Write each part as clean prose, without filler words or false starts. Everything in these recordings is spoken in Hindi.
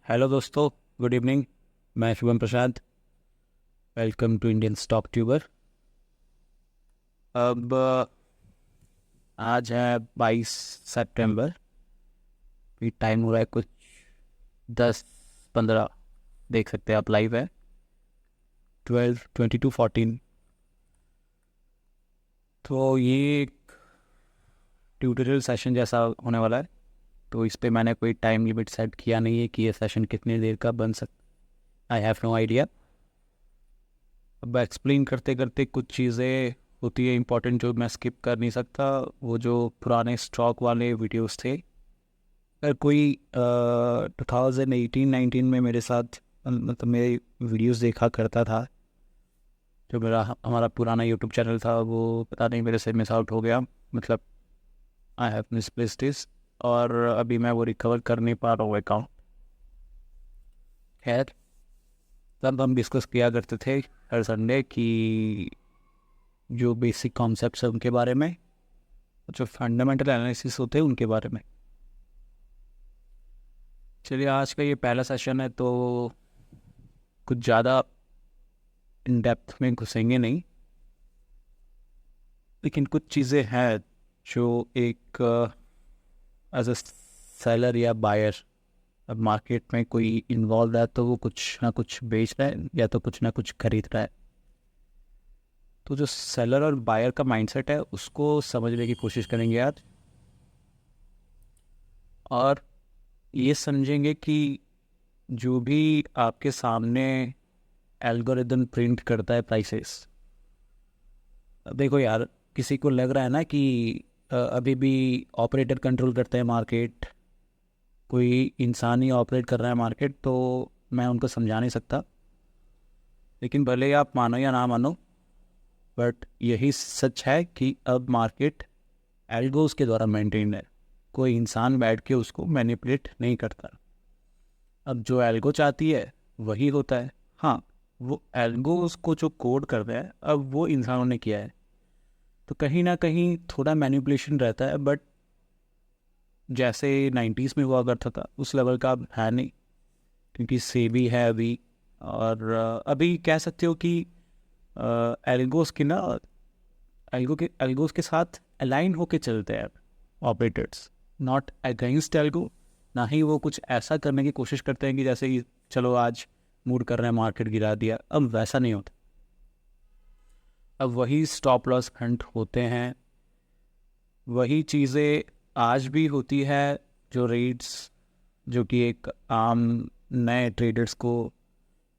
हेलो दोस्तों, गुड इवनिंग। मैं Shubham Prasad. Welcome to Indian stock tuber. अब आज है 22 सितंबर। भी टाइम हो रहा है कुछ 10-15, देख सकते हैं आप, लाइव है 12:22:14। तो ये एक ट्यूटोरियल सेशन जैसा होने वाला है। तो इस पे मैंने कोई टाइम लिमिट सेट किया नहीं है कि ये सेशन कितनी देर का बन सकता। I have no idea. अब एक्सप्लेन करते करते कुछ चीज़ें होती है इंपॉर्टेंट जो मैं स्किप कर नहीं सकता। वो जो पुराने स्टॉक वाले वीडियोस थे, अगर कोई 2018-19 में मेरे साथ मतलब मेरे वीडियोस देखा करता था, जो मेरा हमारा पुराना यूट्यूब चैनल था, वो पता नहीं मेरे से मिस आउट हो गया। मतलब आई हैव मिसप्लेस्ड दिस, और अभी मैं वो रिकवर कर नहीं पा रहा हूँ अकाउंट। खैर, तब हम डिस्कस किया करते थे हर संडे कि जो बेसिक कॉन्सेप्ट्स हैं उनके बारे में, जो फंडामेंटल एनालिसिस होते हैं उनके बारे में। चलिए, आज का ये पहला सेशन है तो कुछ ज़्यादा इन डेप्थ में घुसेंगे नहीं, लेकिन कुछ चीज़ें हैं जो एक एज अ सेलर या बायर, अब मार्केट में कोई इन्वॉल्व है तो वो कुछ ना कुछ बेच रहा है या तो कुछ ना कुछ खरीद रहा है। तो जो सेलर और बायर का माइंडसेट है उसको समझने की कोशिश करेंगे आज, और ये समझेंगे कि जो भी आपके सामने एल्गोरिदम प्रिंट करता है प्राइसेस, देखो यार, किसी को लग रहा है ना कि अभी भी ऑपरेटर कंट्रोल करते हैं मार्केट, कोई इंसान ही ऑपरेट कर रहा है मार्केट, तो मैं उनको समझा नहीं सकता। लेकिन भले ही आप मानो या ना मानो, बट यही सच है कि अब मार्केट एल्गोस के द्वारा मेंटेन है। कोई इंसान बैठ के उसको मैनिपुलेट नहीं करता। अब जो एल्गो चाहती है वही होता है। हाँ, वो एल्गो उसको जो कोड कर रहा है अब वो इंसानों ने किया है, तो कहीं ना कहीं थोड़ा मैनिपुलेशन रहता है, बट जैसे 90s में हुआ करता था उस लेवल का अब है नहीं, क्योंकि सेबी है अभी। और अभी कह सकते हो कि एल्गोस के ना, एल्गोस के साथ अलाइन होके चलते हैं ऑपरेटर्स, नॉट अगेंस्ट एल्गो। ना ही वो कुछ ऐसा करने की कोशिश करते हैं कि जैसे कि चलो आज मूड कर रहे हैं मार्केट गिरा दिया, अब वैसा नहीं होता। अब वही स्टॉप लॉस हंट होते हैं, वही चीज़ें आज भी होती है। जो रेट्स, जो कि एक आम नए ट्रेडर्स को,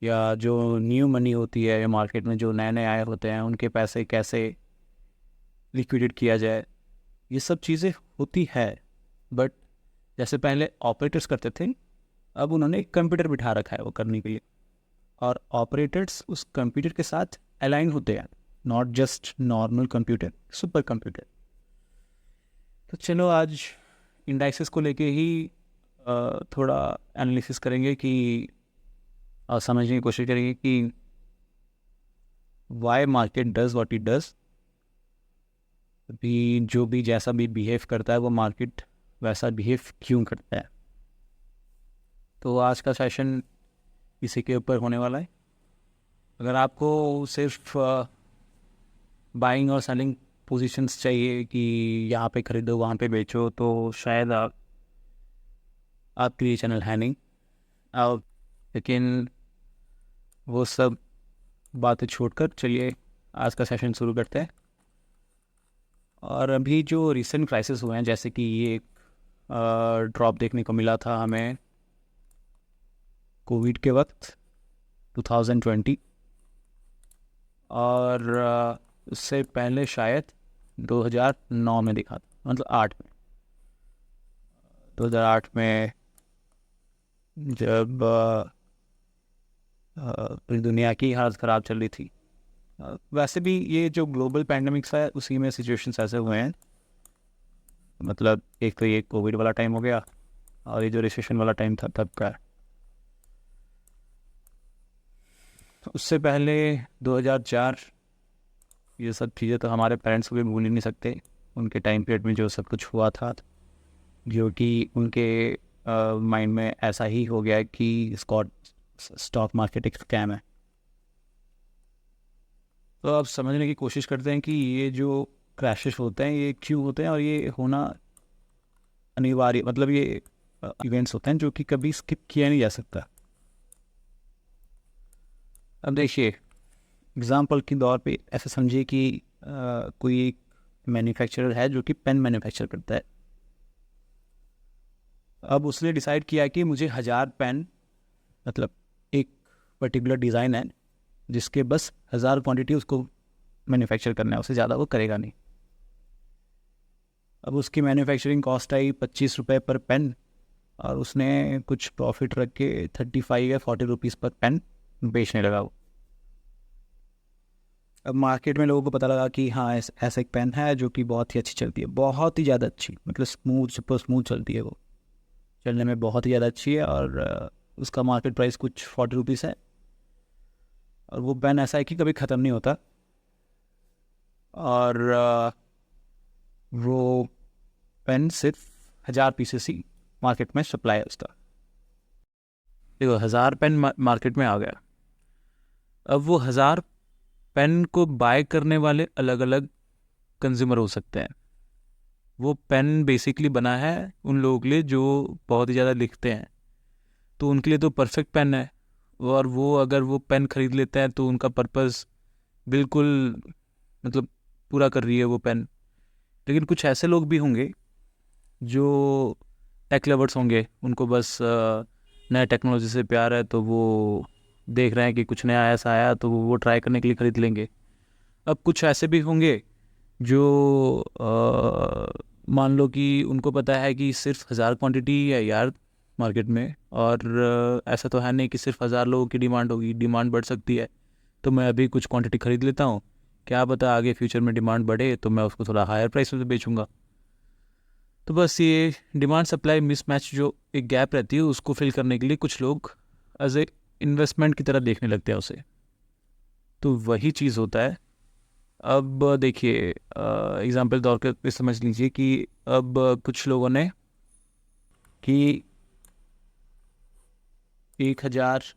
या जो न्यू मनी होती है मार्केट में, जो नए नए आए होते हैं, उनके पैसे कैसे लिक्विडेट किया जाए, ये सब चीज़ें होती है। बट जैसे पहले ऑपरेटर्स करते थे, अब उन्होंने एक कंप्यूटर बिठा रखा है वो करने के लिए, और ऑपरेटर्स उस कंप्यूटर के साथ अलाइन होते हैं, not just normal computer, super computer. तो चलो आज इंडाइसेस को लेके ही थोड़ा एनालिसिस करेंगे कि समझने की कोशिश करेंगे कि why market does what it does. भी जो भी जैसा भी बिहेव करता है वो मार्केट वैसा बिहेव क्यों करता है। तो आज का सेशन इसी के ऊपर होने वाला है। अगर आपको सिर्फ बाइंग और सेलिंग पोजीशंस चाहिए कि यहाँ पे खरीदो वहाँ पे बेचो, तो शायद आपके लिए चैनल है नहीं। आप लेकिन वो सब बातें छोड़कर चलिए आज का सेशन शुरू करते हैं। और अभी जो रिसेंट क्राइसिस हुए हैं, जैसे कि ये ड्रॉप देखने को मिला था हमें कोविड के वक्त 2020, और उससे पहले शायद 2009 में दिखा था, मतलब 8 में, 2008 में, जब पूरी दुनिया की हालत ख़राब चल रही थी। वैसे भी ये जो ग्लोबल पैंडमिक्स है उसी में सिचुएशंस ऐसे हुए हैं। मतलब एक तो ये कोविड वाला टाइम हो गया, और ये जो रिसेशन वाला टाइम था तब का। उससे पहले 2004, ये सब चीज़ें तो हमारे पेरेंट्स को भी भूल ही नहीं सकते। उनके टाइम पीरियड में जो सब कुछ हुआ था, जो कि उनके माइंड में ऐसा ही हो गया है कि स्टॉक मार्केट एक स्कैम है। तो आप समझने की कोशिश करते हैं कि ये जो क्रैशेस होते हैं ये क्यों होते हैं, और ये होना अनिवार्य, मतलब ये इवेंट्स होते हैं जो कि कभी स्किप किया नहीं जा सकता। अब देखिए, एग्जाम्पल के तौर पे ऐसे समझिए कि कोई एक मैन्युफैक्चरर है जो कि पेन मैन्युफैक्चर करता है। अब उसने डिसाइड किया कि मुझे 1000 पेन, मतलब एक पर्टिकुलर डिज़ाइन है जिसके बस 1000 क्वांटिटी उसको मैन्युफैक्चर करना है, उससे ज़्यादा वो करेगा नहीं। अब उसकी मैन्युफैक्चरिंग कॉस्ट आई 25 रुपये पर पेन, और उसने कुछ प्रॉफिट रख के 35 या 40 रुपीज़ पर पेन बेचने लगा वो। अब मार्केट में लोगों को पता लगा कि हाँ, ऐसा एक पेन है जो कि बहुत ही अच्छी चलती है, बहुत ही ज़्यादा अच्छी, मतलब स्मूथ, सुपर स्मूथ चलती है वो, चलने में बहुत ही ज़्यादा अच्छी है, और उसका मार्केट प्राइस कुछ 40 रुपीज़ है। और वो पेन ऐसा है कि कभी ख़त्म नहीं होता, और वो पेन सिर्फ 1000 पीसेस ही मार्केट में सप्लाई है उसका। देखो, 1000 पेन मार्केट में आ गया। अब वो 1000 पेन को बाय करने वाले अलग अलग कंज्यूमर हो सकते हैं। वो पेन बेसिकली बना है उन लोगों के लिए जो बहुत ही ज़्यादा लिखते हैं, तो उनके लिए तो परफेक्ट पेन है। और वो अगर वो पेन खरीद लेते हैं तो उनका पर्पस बिल्कुल, मतलब पूरा कर रही है वो पेन। लेकिन कुछ ऐसे लोग भी होंगे जो टेक लवर्स होंगे, उनको बस नए टेक्नोलॉजी से प्यार है, तो वो देख रहे हैं कि कुछ नया ऐसा आया तो वो ट्राई करने के लिए ख़रीद लेंगे। अब कुछ ऐसे भी होंगे जो मान लो कि उनको पता है कि सिर्फ 1000 क्वांटिटी है यार मार्केट में, और ऐसा तो है नहीं कि सिर्फ 1000 लोगों की डिमांड होगी, डिमांड बढ़ सकती है, तो मैं अभी कुछ क्वांटिटी ख़रीद लेता हूँ, क्या पता आगे फ्यूचर में डिमांड बढ़े तो मैं उसको थोड़ा हायर प्राइस में बेचूंगा। तो बस ये डिमांड सप्लाई मिसमैच जो एक गैप रहती है उसको फिल करने के लिए कुछ लोग एज ए इन्वेस्टमेंट की तरह देखने लगते हैं उसे। तो वही चीज़ होता है। अब देखिए, एग्जांपल तौर पे समझ लीजिए कि अब कुछ लोगों ने कि 1000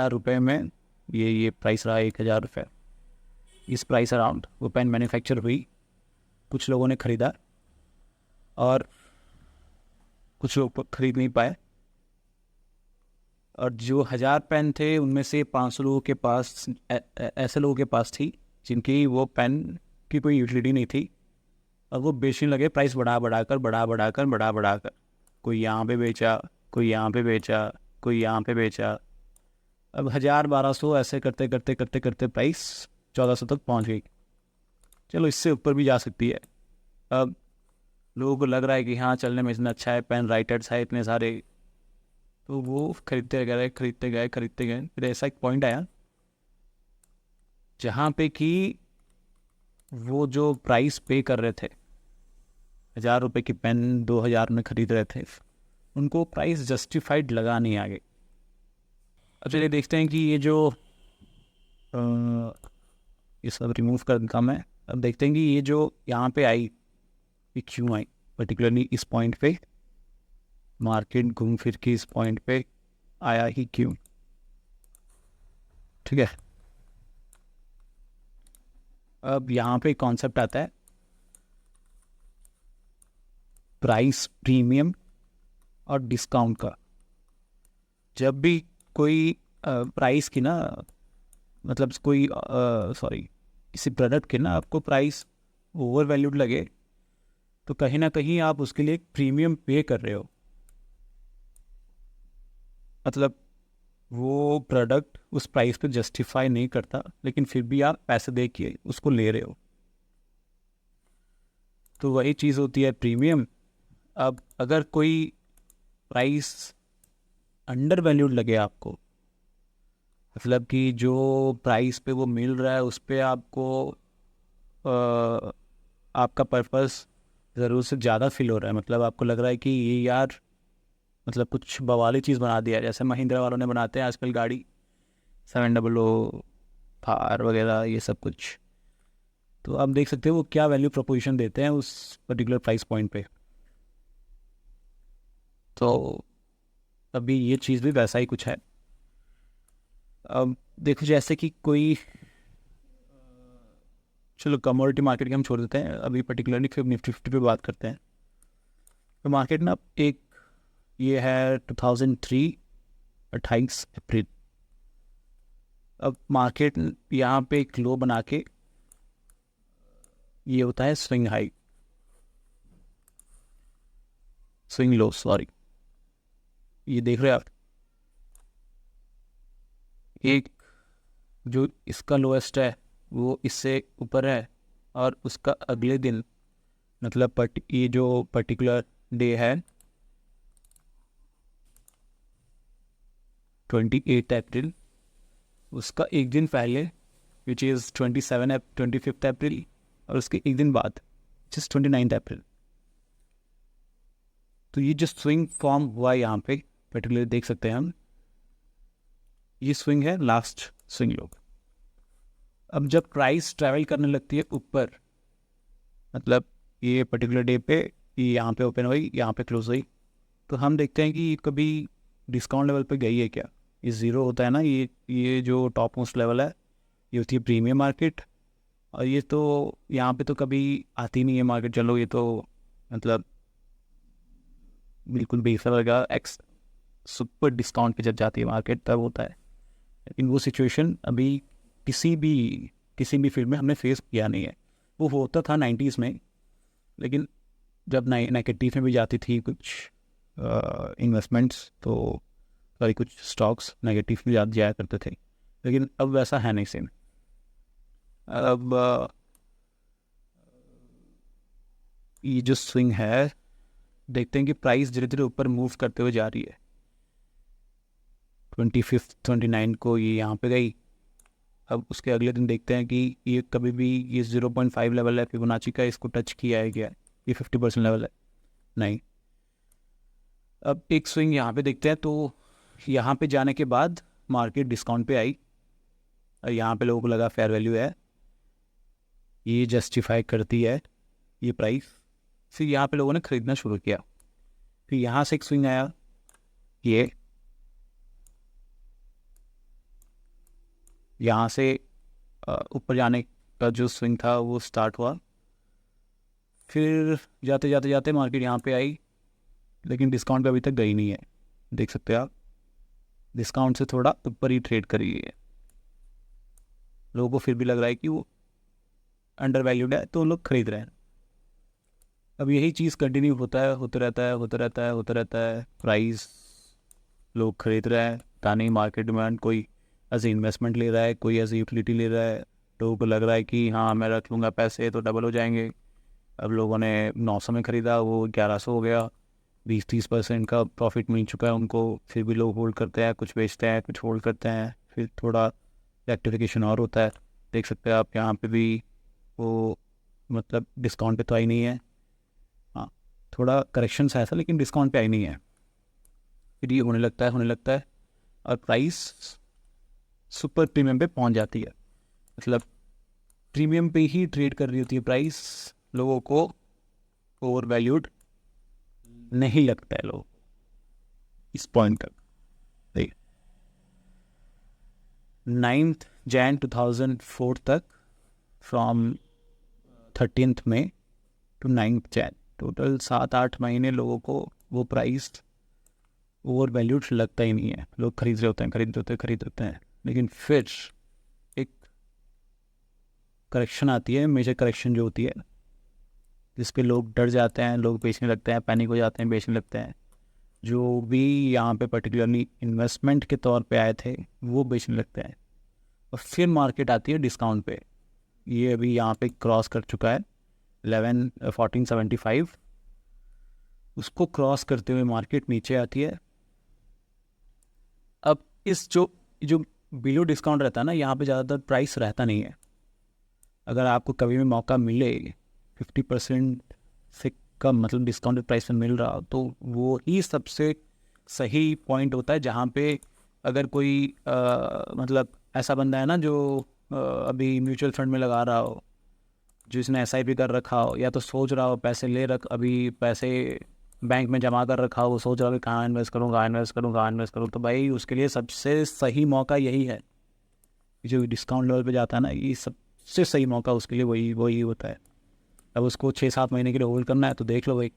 रुपये में ये प्राइस रहा, 1000 रुपये, इस प्राइस अराउंड वो पेन मैन्युफैक्चर हुई, कुछ लोगों ने ख़रीदा और कुछ लोग खरीद नहीं पाए। और जो 1000 पेन थे उनमें से 500 लोगों के पास ऐसे लोगों के पास थी जिनकी वो पेन की कोई यूटिलिटी नहीं थी, और वो बेचने लगे प्राइस बढ़ा बढ़ाकर। कोई यहाँ पे बेचा, कोई यहाँ पे बेचा, कोई यहाँ पे बेचा। अब 1000 1200 ऐसे करते करते करते करते प्राइस 1400 तक पहुँच गई। चलो, इससे ऊपर भी जा सकती है। अब लोगों को लग रहा है कि हाँ, चलने में इतना अच्छा है, पेन राइटर्स है इतने सारे, तो वो खरीदते गए। फिर ऐसा एक पॉइंट आया जहाँ पे कि वो जो प्राइस पे कर रहे थे, 1000 रुपये की पेन 2000 में खरीद रहे थे, उनको प्राइस जस्टिफाइड लगा नहीं आगे। अब चलिए देखते हैं कि ये जो ये सब रिमूव कर कम है। अब देखते हैं कि ये जो यहाँ पे आई, ये क्यों आई, पर्टिकुलरली इस पॉइंट पे मार्केट घूम फिर के इस पॉइंट पे आया ही क्यों। ठीक है, अब यहाँ पे कॉन्सेप्ट आता है प्राइस प्रीमियम और डिस्काउंट का। जब भी कोई प्राइस की ना, मतलब कोई किसी प्रोडक्ट के ना आपको प्राइस ओवर वैल्यूड लगे, तो कहीं ना कहीं आप उसके लिए एक प्रीमियम पे कर रहे हो। मतलब वो प्रोडक्ट उस प्राइस पे जस्टिफाई नहीं करता, लेकिन फिर भी आप पैसे दे के उसको ले रहे हो, तो वही चीज़ होती है प्रीमियम। अब अगर कोई प्राइस अंडर वैल्यूड लगे आपको, मतलब कि जो प्राइस पे वो मिल रहा है उस पर आपको आपका पर्पस ज़रूरत से ज़्यादा फील हो रहा है, मतलब आपको लग रहा है कि ये यार, मतलब कुछ बवाली चीज़ बना दिया, जैसे महिंद्रा वालों ने बनाते हैं आजकल गाड़ी 700 थार वगैरह ये सब कुछ। तो आप देख सकते हो वो क्या वैल्यू प्रोपोजिशन देते हैं उस पर्टिकुलर प्राइस पॉइंट पे। तो अभी ये चीज़ भी वैसा ही कुछ है। अब देखो जैसे कि कोई, चलो कमोडिटी मार्केट की हम छोड़ देते हैं, अभी पर्टिकुलरली फिर निफ्टी 50 पे बात करते हैं। तो मार्केट ना एक, ये है 2003, 28 अप्रैल। अब मार्केट यहाँ पे एक लो बना के, ये होता है swing high, swing low sorry, ये देख रहे हैं आप, एक जो इसका लोएस्ट है वो इससे ऊपर है, और उसका अगले दिन मतलब ये जो पर्टिकुलर डे है 28 अप्रैल, उसका एक दिन पहले विच इज़ 25 अप्रैल, और उसके एक दिन बाद विच इज़ 29 अप्रैल। तो ये जो स्विंग फॉर्म हुआ है यहाँ पे पर्टिकुलर देख सकते हैं हम, ये स्विंग है लास्ट स्विंग लो। अब जब प्राइस ट्रैवल करने लगती है ऊपर, मतलब ये पर्टिकुलर डे पे ये यहाँ पे ओपन हुई, यहाँ पे क्लोज हुई, तो हम देखते हैं कि कभी डिस्काउंट लेवल पे गई है क्या। ये ज़ीरो होता है ना, ये जो टॉप मोस्ट लेवल है ये होती है प्रीमियम मार्केट, और ये तो यहाँ पे तो कभी आती नहीं है मार्केट। चलो ये तो मतलब बिल्कुल बेहतर लगा, एक्स सुपर डिस्काउंट पे जब जाती है मार्केट तब होता है, लेकिन वो सिचुएशन अभी किसी भी फील्ड में हमने फेस किया नहीं है। वो होता था 90s में, लेकिन जब नेगेटिव में भी जाती थी कुछ इन्वेस्टमेंट्स, तो सॉरी कुछ स्टॉक्स नेगेटिव में जाया करते थे, लेकिन अब वैसा है नहीं सेम। अब ये जो स्विंग है देखते हैं कि प्राइस धीरे धीरे ऊपर मूव करते हुए जा रही है। 25 29 को ये यहाँ पे गई, अब उसके अगले दिन देखते हैं कि ये कभी भी ये 0.5 लेवल है फिबोनाची का, इसको टच किया है क्या, ये 50% लेवल है नहीं। अब एक स्विंग यहाँ पे देखते हैं, तो यहाँ पे जाने के बाद मार्केट डिस्काउंट पे आई, और यहाँ पे लोगों को लगा फेयर वैल्यू है, ये जस्टिफाई करती है ये प्राइस, फिर यहाँ पे लोगों ने ख़रीदना शुरू किया। फिर यहाँ से एक स्विंग आया, ये यहाँ से ऊपर जाने का जो स्विंग था वो स्टार्ट हुआ, फिर जाते जाते जाते मार्केट यहाँ पे आई, लेकिन डिस्काउंट पे अभी तक गई नहीं है। देख सकते हैं आप, डिस्काउंट से थोड़ा ऊपर ही ट्रेड करी है, लोगों को फिर भी लग रहा है कि वो अंडर वैल्यूड है, तो लोग खरीद रहे हैं। अब यही चीज़ कंटिन्यू होता है, होता रहता है, होता रहता है, होता रहता है, प्राइस लोग खरीद रहे हैं, तानी मार्केट डिमांड, कोई एज इन्वेस्टमेंट ले रहा है, कोई एज यूटिलिटी ले रहा है, लोगों को लग रहा है कि हाँ मैं रख लूँगा पैसे तो डबल हो जाएंगे। अब लोगों ने 900 में ख़रीदा, वो 1100 हो गया, 20-30% का प्रॉफिट मिल चुका है उनको, फिर भी लोग होल्ड करते हैं, कुछ बेचते हैं, कुछ होल्ड करते हैं, फिर थोड़ा रेक्टिफिकेशन और होता है। देख सकते हैं आप यहाँ पे भी वो मतलब डिस्काउंट पे तो आई नहीं है, हाँ थोड़ा करेक्शन सा ऐसा, लेकिन डिस्काउंट पे आई नहीं है। फिर ये होने लगता है और प्राइस सुपर प्रीमियम पे पहुंच जाती है, मतलब प्रीमियम पे ही ट्रेड कर रही होती है प्राइस, लोगों को ओवर वैल्यूड नहीं लगता है लोग इस पॉइंट तक। देखिए 9th Jan 2004 तक, फ्रॉम 13 मई टू 9th Jan, टोटल 7-8 महीने लोगों को वो प्राइस ओवर वैल्यूड लगता ही नहीं है, लोग खरीद रहे होते हैं, खरीद होते हैं, लेकिन फिर एक करेक्शन आती है, मेजर करेक्शन जो होती है, जिस पे लोग डर जाते हैं, लोग बेचने लगते हैं, पैनिक हो जाते हैं, बेचने लगते हैं। जो भी यहाँ पे पर्टिकुलरली इन्वेस्टमेंट के तौर पे आए थे वो बेचने लगते हैं, और फिर मार्केट आती है डिस्काउंट पे। ये अभी यहाँ पे क्रॉस कर चुका है 1475, उसको क्रॉस करते हुए मार्केट नीचे आती है। अब इस जो बिलो डिस्काउंट रहता है ना, यहाँ पे ज़्यादातर प्राइस रहता नहीं है। अगर आपको कभी भी मौका मिले 50% से कम मतलब डिस्काउंटेड प्राइस में मिल रहा हो, तो वो ही सबसे सही पॉइंट होता है, जहाँ पे अगर कोई मतलब ऐसा बंदा है ना जो अभी म्यूचुअल फंड में लगा रहा हो, जिसने SIP कर रखा हो, या तो सोच रहा हो पैसे ले रख, अभी पैसे बैंक में जमा कर रखा हो, वो सोच रहा है कि कहाँ इन्वेस्ट करूँ, कहाँ इन्वेस्ट करूँ, कहाँ इन्वेस्ट करूँ, तो भाई उसके लिए सबसे सही मौका यही है। जो डिस्काउंट लेवल पे जाता है ना, ये सबसे सही मौका उसके लिए वही वही होता है। अब उसको 6-7 महीने के लिए होल्ड करना है तो देख लो भाई,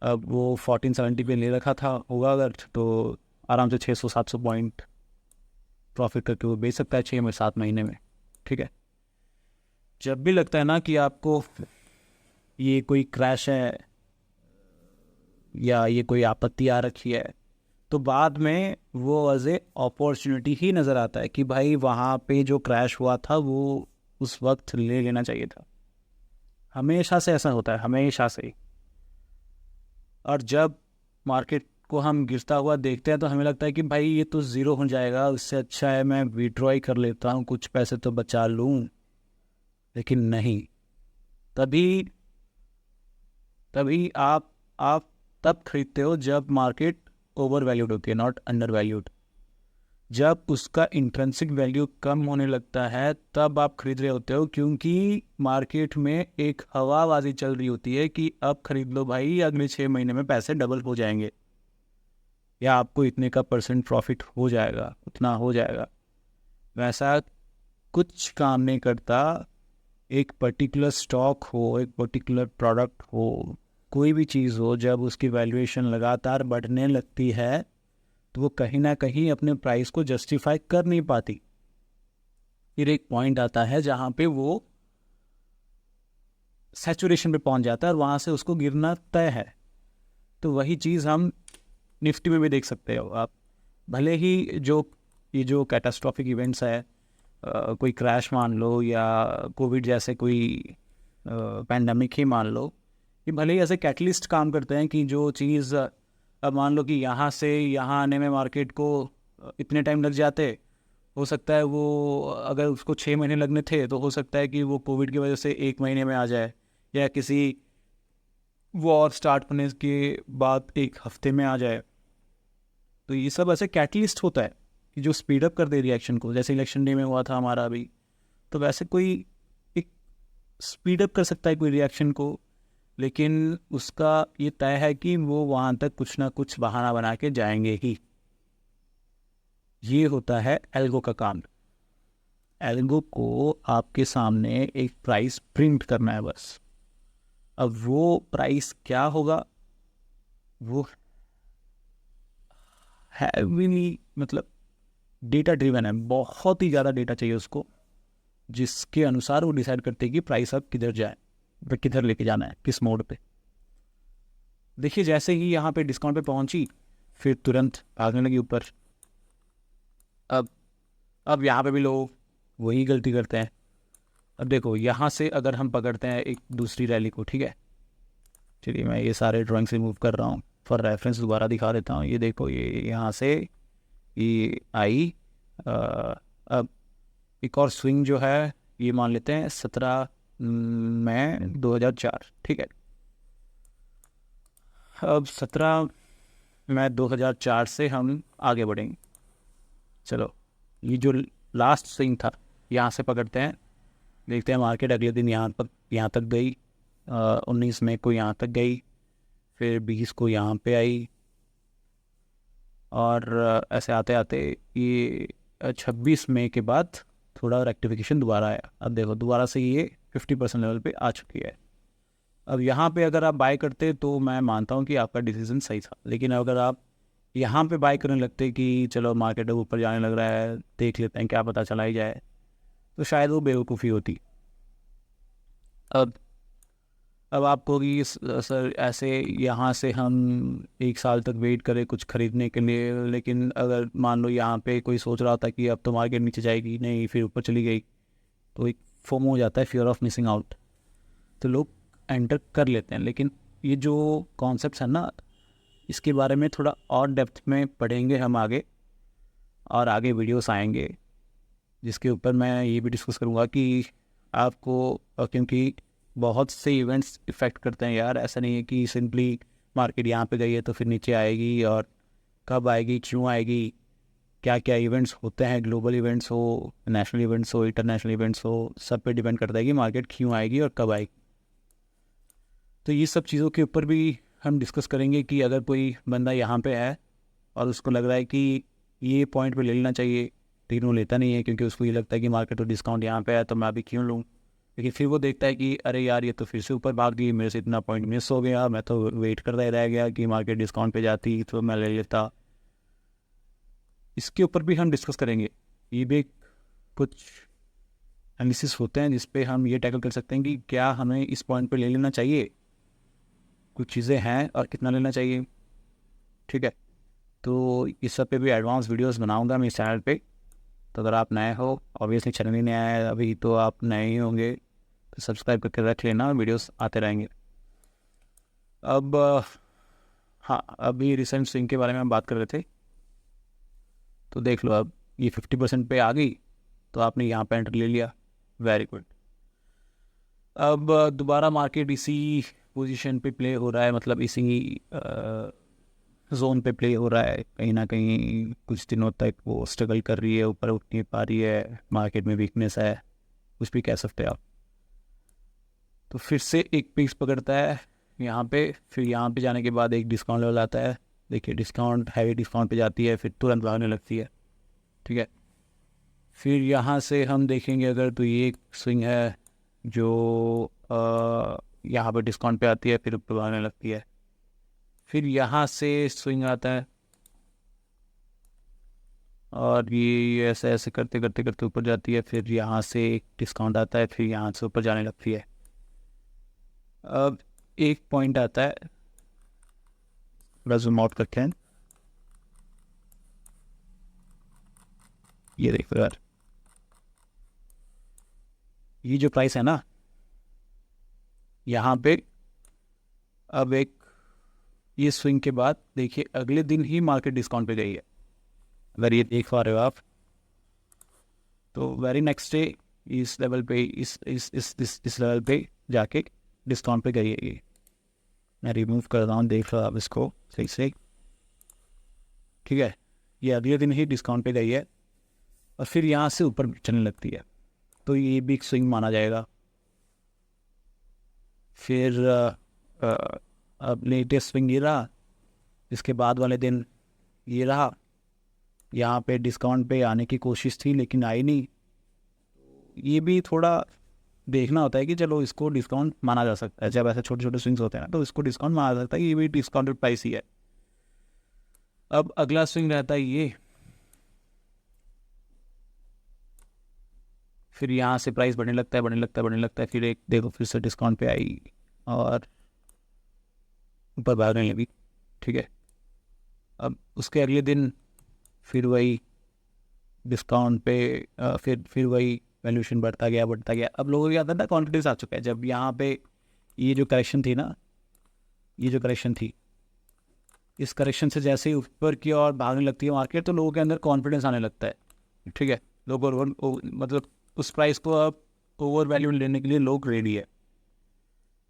अब वो 1470 पे ले रखा था होगा अगर, तो आराम से 600-700 पॉइंट प्रॉफिट करके वो बेच सकता है 6 में 7 महीने में। ठीक है, जब भी लगता है ना कि आपको ये कोई क्रैश है या ये कोई आपत्ति आ रखी है, तो बाद में वो एज ए अपॉर्चुनिटी ही नज़र आता है कि भाई वहाँ पे जो क्रैश हुआ था वो उस वक्त ले लेना चाहिए था। हमेशा से ऐसा होता है, हमेशा से ही। और जब मार्केट को हम गिरता हुआ देखते हैं तो हमें लगता है कि भाई ये तो ज़ीरो हो जाएगा, उससे अच्छा है मैं विड्रॉ कर लेता हूँ, कुछ पैसे तो बचा लूँ। लेकिन नहीं, तभी तभी आप तब खरीदते हो जब मार्केट ओवर वैल्यूड होती है, नॉट अंडर वैल्यूड। जब उसका इंट्रिंसिक वैल्यू कम होने लगता है तब आप खरीद रहे होते हो, क्योंकि मार्केट में एक हवाबाजी चल रही होती है कि अब खरीद लो भाई, अगले 6 महीने में पैसे डबल हो जाएंगे, या आपको इतने का परसेंट प्रॉफिट हो जाएगा, उतना हो जाएगा। वैसा कुछ काम नहीं करता। एक पर्टिकुलर स्टॉक हो, एक पर्टिकुलर प्रोडक्ट हो, कोई भी चीज़ हो, जब उसकी वैल्यूएशन लगातार बढ़ने लगती है तो वो कहीं ना कहीं अपने प्राइस को जस्टिफाई कर नहीं पाती। फिर एक पॉइंट आता है जहाँ पे वो सैचुरेशन पे पहुँच जाता है और वहाँ से उसको गिरना तय है। तो वही चीज़ हम निफ्टी में भी देख सकते हो आप। भले ही ये जो कैटास्ट्रॉफिक इवेंट्स है, कोई क्रैश मान लो या कोविड जैसे कोई पैंडमिक ही मान लो, ये भले ही ऐसे कैटलिस्ट काम करते हैं कि जो चीज़ अब मान लो कि यहाँ से यहाँ आने में मार्केट को इतने टाइम लग जाते, हो सकता है वो अगर उसको 6 महीने लगने थे तो हो सकता है कि वो कोविड की वजह से 1 महीने में आ जाए, या किसी वॉर स्टार्ट होने के बाद 1 हफ्ते में आ जाए। तो ये सब ऐसे कैटलिस्ट होता है कि जो स्पीड अप कर दे रिएक्शन को, जैसे इलेक्शन डे में हुआ था हमारा अभी। तो वैसे कोई एक स्पीड अप कर सकता है कोई रिएक्शन को, लेकिन उसका ये तय है कि वो वहाँ तक कुछ ना कुछ बहाना बना के जाएंगे ही। ये होता है एल्गो का काम। एल्गो को आपके सामने एक प्राइस प्रिंट करना है बस। अब वो प्राइस क्या होगा, वो हैवीली मतलब डेटा ड्रिवन है, बहुत ही ज़्यादा डेटा चाहिए उसको, जिसके अनुसार वो डिसाइड करते हैं कि प्राइस अब किधर जाए, किधर लेके जाना है, किस मोड पे। देखिए जैसे ही यहाँ पे डिस्काउंट पे पहुंची, फिर तुरंत भागने लगी ऊपर। अब अब यहाँ पे भी लोग वही गलती करते हैं। अब देखो यहाँ से अगर हम पकड़ते हैं एक दूसरी रैली को, ठीक है, चलिए मैं ये सारे ड्राइंग से मूव कर रहा हूँ, फॉर रेफरेंस दोबारा दिखा देता हूँ। ये देखो, ये यहाँ से ये आई। अब एक और स्विंग जो है ये मान लेते हैं 17 मई 2004, ठीक है। अब 17 मई 2004 से हम आगे बढ़ेंगे। चलो, ये जो लास्ट स्विंग था यहाँ से पकड़ते हैं, देखते हैं मार्केट अगले दिन यहाँ तक गई। 19 मई को यहाँ तक गई, फिर 20 को यहाँ पे आई, और ऐसे आते आते ये 26 मई के बाद थोड़ा रेक्टिफिकेशन दोबारा आया। अब देखो दोबारा से ये 50% लेवल पे आ चुकी है। अब यहाँ पे अगर आप बाय करते तो मैं मानता हूँ कि आपका डिसीजन सही था, लेकिन अगर आप यहाँ पे बाय करने लगते कि चलो मार्केट अब ऊपर जाने लग रहा है, देख लेते हैं क्या पता चला ही जाए, तो शायद वो बेवकूफ़ी होती। अब अब आपको कि सर ऐसे यहाँ से हम 1 साल तक वेट करें कुछ ख़रीदने के लिए, लेकिन अगर मान लो यहाँ पे कोई सोच रहा था कि अब तो मार्केट नीचे जाएगी, नहीं फिर ऊपर चली गई, तो एक फोमो हो जाता है, फियर ऑफ मिसिंग आउट, तो लोग एंटर कर लेते हैं। लेकिन ये जो कॉन्सेप्ट है ना, इसके बारे में थोड़ा और डेप्थ में पढ़ेंगे हम आगे, और आगे वीडियोस आएंगे जिसके ऊपर मैं ये भी डिस्कस करूँगा कि आपको क्योंकि बहुत से इवेंट्स इफ़ेक्ट करते हैं यार। ऐसा नहीं है कि सिंपली मार्केट यहाँ पे गई है तो फिर नीचे आएगी, और कब आएगी, क्यों आएगी, क्या क्या इवेंट्स होते हैं, ग्लोबल इवेंट्स हो, नेशनल इवेंट्स हो, इंटरनेशनल इवेंट्स हो, सब पे डिपेंड करता है कि मार्केट क्यों आएगी और कब आएगी। तो ये सब चीज़ों के ऊपर भी हम डिस्कस करेंगे कि अगर कोई बंदा यहाँ पे है और उसको लग रहा है कि ये पॉइंट पे ले लेना चाहिए, लेकिन वो लेता नहीं है क्योंकि उसको ये लगता है कि मार्केट और डिस्काउंट यहाँ पे है तो मैं अभी क्यों लूँ। लेकिन फिर वो देखता है कि अरे यार ये तो फिर से ऊपर भाग गई, मेरे से इतना पॉइंट मिस हो गया, मैं तो वेट करता ही रह गया कि मार्केट डिस्काउंट पे जाती तो मैं ले लेता। इसके ऊपर भी हम डिस्कस करेंगे। ये भी कुछ एनालिसिस होते हैं जिस पे हम ये टैकल कर सकते हैं कि क्या हमें इस पॉइंट पे ले लेना चाहिए, कुछ चीज़ें हैं और कितना लेना चाहिए। ठीक है, तो इस सब पे भी एडवांस वीडियोस बनाऊंगा मैं इस चैनल पे। तो अगर आप नए हो, ऑब्वियसली चैनल ही नया है अभी तो आप नए ही होंगे, तो सब्सक्राइब करके रख लेना, वीडियोस आते रहेंगे। अब हाँ, अभी रिसेंट स्विंग के बारे में हम बात कर रहे थे, तो देख लो अब ये 50% पे आ गई तो आपने यहाँ पे एंटर ले लिया, वेरी गुड। अब दोबारा मार्केट इसी पोजीशन पे प्ले हो रहा है, मतलब इसी जोन पे प्ले हो रहा है। कहीं ना कहीं कुछ दिनों तक वो स्ट्रगल कर रही है, ऊपर उठ नहीं पा रही है, मार्केट में वीकनेस है, कुछ भी कह सकते हैं आप। तो फिर से एक पीस पकड़ता है यहाँ पे, फिर यहाँ पे जाने के बाद एक डिस्काउंट लेवल आता है। देखिए डिस्काउंट, हैवी डिस्काउंट पे जाती है, फिर तुरंत भागने लगती है। ठीक है, फिर यहाँ से हम देखेंगे अगर तो ये एक स्विंग है जो यहाँ पर डिस्काउंट पे आती है, फिर ऊपर भागने लगती है। फिर यहाँ से स्विंग आता है और ये ऐसे ऐसे करते करते करते ऊपर जाती है, फिर यहाँ से एक डिस्काउंट आता है, फिर यहाँ से ऊपर जाने लगती है। अब एक पॉइंट आता है, जूम आउट करते हैं, ये देखो यार, ये जो प्राइस है ना यहाँ पे, अब एक ये स्विंग के बाद देखिए अगले दिन ही मार्केट डिस्काउंट पे गई है। अगर ये देख पा रहे हो आप, तो वेरी नेक्स्ट डे इस लेवल पे इस लेवल पे जाके डिस्काउंट पे गई है। ये मैं रिमूव कर रहा हूँ, देख लो आप इसको सही से। ठीक है, ये अगले दिन ही डिस्काउंट पे गई है और फिर यहाँ से ऊपर चलने लगती है, तो ये बिग स्विंग माना जाएगा। फिर अब लेटेस्ट स्विंग ये रहा, इसके बाद वाले दिन ये रहा, यहाँ पे डिस्काउंट पे आने की कोशिश थी लेकिन आई नहीं। ये भी थोड़ा देखना होता है कि चलो इसको डिस्काउंट माना जा सकता है, जब ऐसे छोटे छोटे स्विंग्स होते हैं ना तो इसको डिस्काउंट माना जा सकता है, ये भी डिस्काउंटेड प्राइस ही है। अब अगला स्विंग रहता है ये, फिर यहाँ से प्राइस बढ़ने लगता है बढ़ने लगता है बढ़ने लगता है, फिर एक देखो फिर से डिस्काउंट पे आई और ऊपर भागने लगी। ठीक है, अब उसके अगले दिन फिर वही डिस्काउंट पे फिर वही वैल्यूएशन बढ़ता गया बढ़ता गया। अब लोगों के अंदर ना कॉन्फिडेंस आ चुका है, जब यहाँ पे ये जो करेक्शन थी ना, ये जो करेक्शन थी, इस करेक्शन से जैसे ही ऊपर की ओर भागने लगती है मार्केट तो लोगों के अंदर कॉन्फिडेंस आने लगता है। ठीक है, लोग मतलब उस प्राइस को अब ओवर वैल्यू लेने के लिए लोग रेडी है।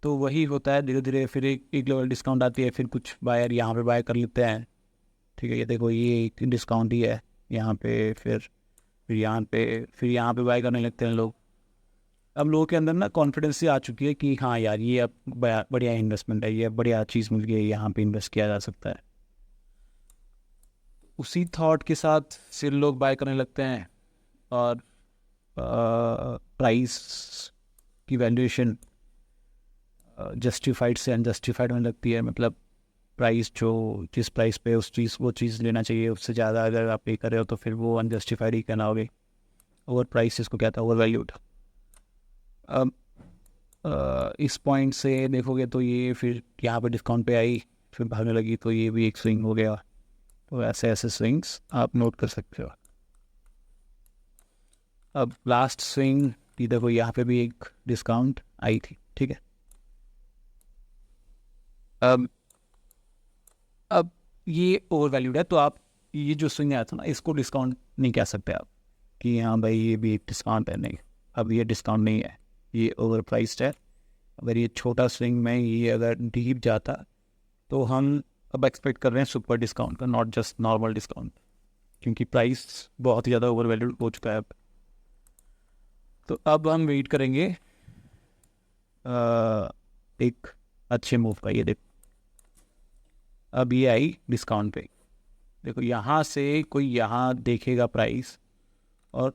तो वही होता है, धीरे धीरे फिर एक लेवल डिस्काउंट आती है, फिर कुछ बायर यहाँ पे बाय कर लेते हैं। ठीक है, ये देखो ये एक डिस्काउंट ही है यहाँ पे, फिर यहाँ पे बाय करने लगते हैं लोग। अब लोगों के अंदर ना कॉन्फिडेंस आ चुकी है कि हाँ यार ये अब बढ़िया इन्वेस्टमेंट है, ये बढ़िया चीज़ मिल गई है, यहाँ पे इन्वेस्ट किया जा सकता है। उसी थॉट के साथ फिर लोग बाय करने लगते हैं और प्राइस की वैल्यूएशन जस्टिफाइड से अनजस्टिफाइड होने लगती है। मतलब प्राइस जो जिस प्राइस पे वो चीज़ लेना चाहिए उससे ज़्यादा अगर आप पे कर रहे हो तो फिर वो अनजस्टिफाइड ही कहना होगे। ओवर प्राइस इसको कहता है, ओवर वैल्यूड। अब इस पॉइंट से देखोगे तो ये फिर यहाँ पे डिस्काउंट पे आई, फिर भागने लगी, तो ये भी एक स्विंग हो गया। तो ऐसे ऐसे स्विंग्स आप नोट कर सकते हो। अब लास्ट स्विंग की देखो, यहाँ पे भी एक डिस्काउंट आई थी। ठीक है, अब अब ये ओवर वैल्यूड है, तो आप ये जो स्विंग आया था ना इसको डिस्काउंट नहीं कह सकते आप कि हाँ भाई ये भी एक डिस्काउंट है, नहीं। अब ये डिस्काउंट नहीं है, ये ओवर प्राइस्ड है। अगर ये छोटा स्विंग में ये अगर डीप जाता तो हम अब एक्सपेक्ट कर रहे हैं सुपर डिस्काउंट का, नॉट जस्ट नॉर्मल डिस्काउंट, क्योंकि प्राइस बहुत ही ज़्यादा ओवर वैल्यूड हो चुका है अब। तो अब हम वेट करेंगे एक अच्छे मूव का। ये देख, अब ये आई डिस्काउंट पे। देखो यहाँ से कोई यहाँ देखेगा प्राइस और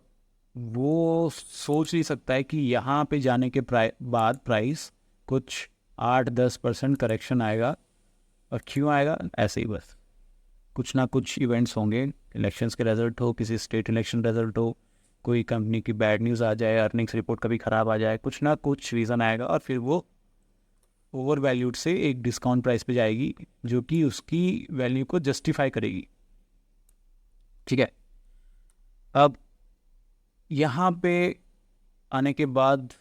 वो सोच नहीं सकता है कि यहाँ पे जाने के बाद प्राइस कुछ 8-10% करेक्शन आएगा। और क्यों आएगा? ऐसे ही बस कुछ ना कुछ इवेंट्स होंगे, इलेक्शंस के रिजल्ट हो, किसी स्टेट इलेक्शन रिजल्ट हो, कोई कंपनी की बैड न्यूज़ आ जाए, अर्निंग्स रिपोर्ट कभी ख़राब आ जाए, कुछ ना कुछ रीज़न आएगा और फिर वो ओवर वैल्यूड से एक डिस्काउंट प्राइस पे जाएगी जो कि उसकी वैल्यू को जस्टिफाई करेगी। ठीक है, अब यहाँ पे आने के बाद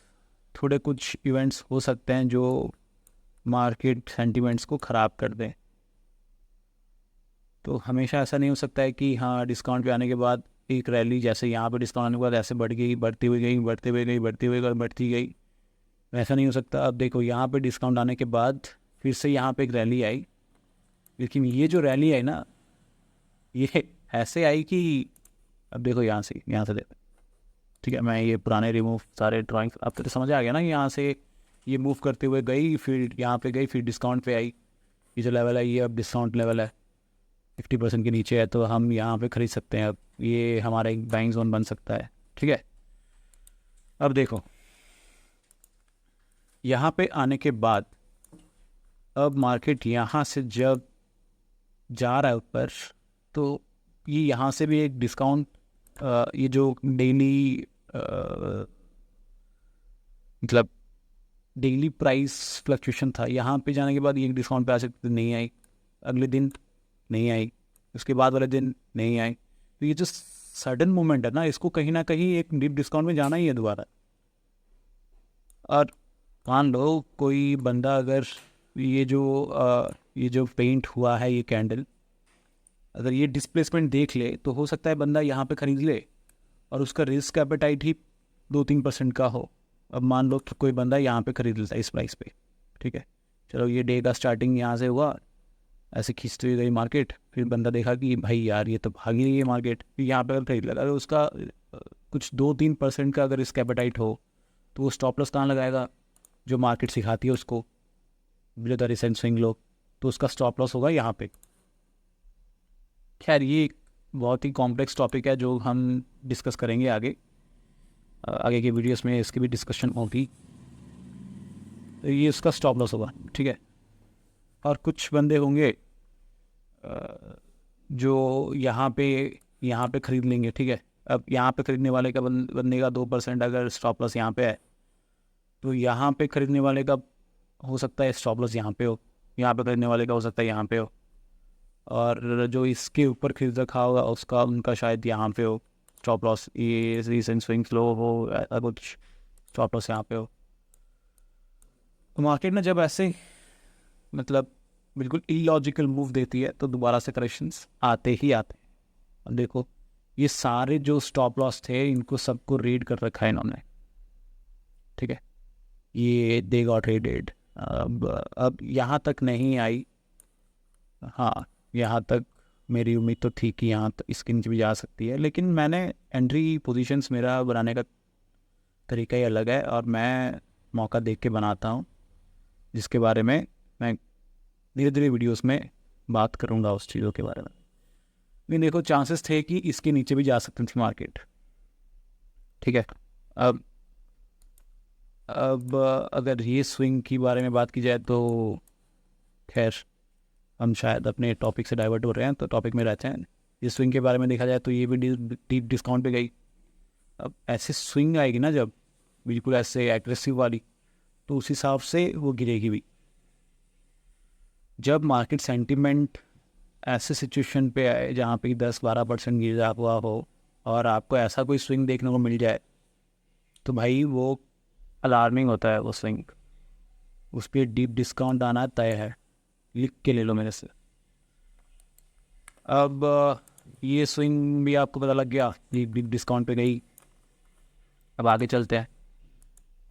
थोड़े कुछ इवेंट्स हो सकते हैं जो मार्केट सेंटिमेंट्स को ख़राब कर दें। तो हमेशा ऐसा नहीं हो सकता है कि हाँ डिस्काउंट पे आने के बाद एक रैली, जैसे यहाँ पे डिस्काउंट आने के बाद ऐसे बढ़ गई, बढ़ती हुई गई, बढ़ते हुए गई, बढ़ती हुई गई, बढ़ती गई, ऐसा नहीं हो सकता। अब देखो यहाँ पे डिस्काउंट आने के बाद फिर से यहाँ पे एक रैली आई, लेकिन ये जो रैली आई ना, ये ऐसे आई कि अब देखो यहाँ से देखो। ठीक है, मैं ये पुराने रिमूव सारे ड्राइंग्स आपको तो समझ आ गया ना, यहाँ से ये मूव करते हुए गई, फिर यहाँ पे गई, फिर डिस्काउंट पे आई। ये जो लेवल है ये अब डिस्काउंट लेवल है, 50% के नीचे है, तो हम यहाँ पे खरीद सकते हैं। अब ये हमारा एक बाइंग जोन बन सकता है। ठीक है, अब देखो यहाँ पे आने के बाद अब मार्केट यहाँ से जब जा रहा है ऊपर, तो ये यहाँ से भी एक डिस्काउंट, ये जो डेली मतलब डेली प्राइस फ्लक्चुएशन था, यहाँ पे जाने के बाद ये डिस्काउंट पे आ सकते, नहीं आई, अगले दिन नहीं आई, उसके बाद वाले दिन नहीं आई। तो ये जो सडन मूवमेंट है ना, इसको कहीं ना कहीं एक डीप डिस्काउंट में जाना ही है दोबारा। और मान लो कोई बंदा अगर ये जो पेंट हुआ है ये कैंडल, अगर ये डिस्प्लेसमेंट देख ले तो हो सकता है बंदा यहाँ पे ख़रीद ले और उसका रिस्क एपेटाइट ही 2-3% का हो। अब मान लो तो कोई बंदा यहाँ पे ख़रीद लेता है इस प्राइस पे। ठीक है, चलो ये डे का स्टार्टिंग यहाँ से हुआ, ऐसे खींचती हुई गई मार्केट, फिर बंदा देखा कि भाई यार ये तो भाग ही रही है मार्केट, फिर यहाँ पे अगर खरीद लेगा, अगर उसका कुछ 2-3% का अगर रिस्क एपेटाइट हो तो वो स्टॉप लॉस कहाँ लगाएगा? जो मार्केट सिखाती है उसको, below the recent swing low, तो उसका स्टॉप लॉस होगा यहाँ पे। खैर ये बहुत ही कॉम्प्लेक्स टॉपिक है जो हम डिस्कस करेंगे आगे आगे के वीडियोस में, इसकी भी डिस्कशन होगी। तो ये उसका स्टॉप लॉस होगा। ठीक है, और कुछ बंदे होंगे जो यहाँ पे ख़रीद लेंगे। ठीक है, अब यहाँ पे ख़रीदने वाले का बंदे का 2% अगर स्टॉप लॉस यहाँ पे है, तो यहाँ पे ख़रीदने वाले का हो सकता है स्टॉप लॉस यहाँ पे हो, यहाँ पे ख़रीदने वाले का हो सकता है यहाँ पे हो, और जो इसके ऊपर खरीद रखा होगा उसका उनका शायद यहाँ पे हो स्टॉप लॉस, ये रीसेंट स्विंग लो हो, ऐसा कुछ स्टॉप लॉस यहाँ पे हो। तो मार्केट ना जब ऐसे मतलब बिल्कुल इलॉजिकल मूव देती है तो दोबारा से करेक्शंस आते ही आते हैं। अब देखो ये सारे जो स्टॉप लॉस थे इनको सबको रीड कर रखा है इन्होंने। ठीक है, ये दे गॉट रीडेड। अब यहाँ तक नहीं आई, हाँ यहाँ तक मेरी उम्मीद तो थी कि यहाँ इसके नीचे भी जा सकती है, लेकिन मैंने एंट्री पोजीशंस मेरा बनाने का तरीका ही अलग है और मैं मौका देख के बनाता हूँ, जिसके बारे में मैं धीरे धीरे वीडियोस में बात करूँगा उस चीज़ों के बारे में। लेकिन देखो चांसेस थे कि इसके नीचे भी जा सकती थी मार्केट। ठीक है, अब अगर ये स्विंग की बारे में बात की जाए तो खैर हम शायद अपने टॉपिक से डाइवर्ट हो रहे हैं, तो टॉपिक में रहते हैं। इस स्विंग के बारे में देखा जाए तो ये भी डीप डिस्काउंट पे गई। अब ऐसे स्विंग आएगी ना जब बिल्कुल ऐसे एग्रेसिव वाली, तो उस हिसाब से वो गिरेगी भी। जब मार्केट सेंटिमेंट ऐसे सिचुएशन पे आए जहाँ पे 10-12% गिरा हुआ हो और आपको ऐसा कोई स्विंग देखने को मिल जाए, तो भाई वो अलार्मिंग होता है वो स्विंग, उस पर डीप डिस्काउंट आना तय है, लिख के ले लो मेरे से। अब ये स्विंग भी आपको पता लग गया, डीप डिस्काउंट पे गई। अब आगे चलते हैं,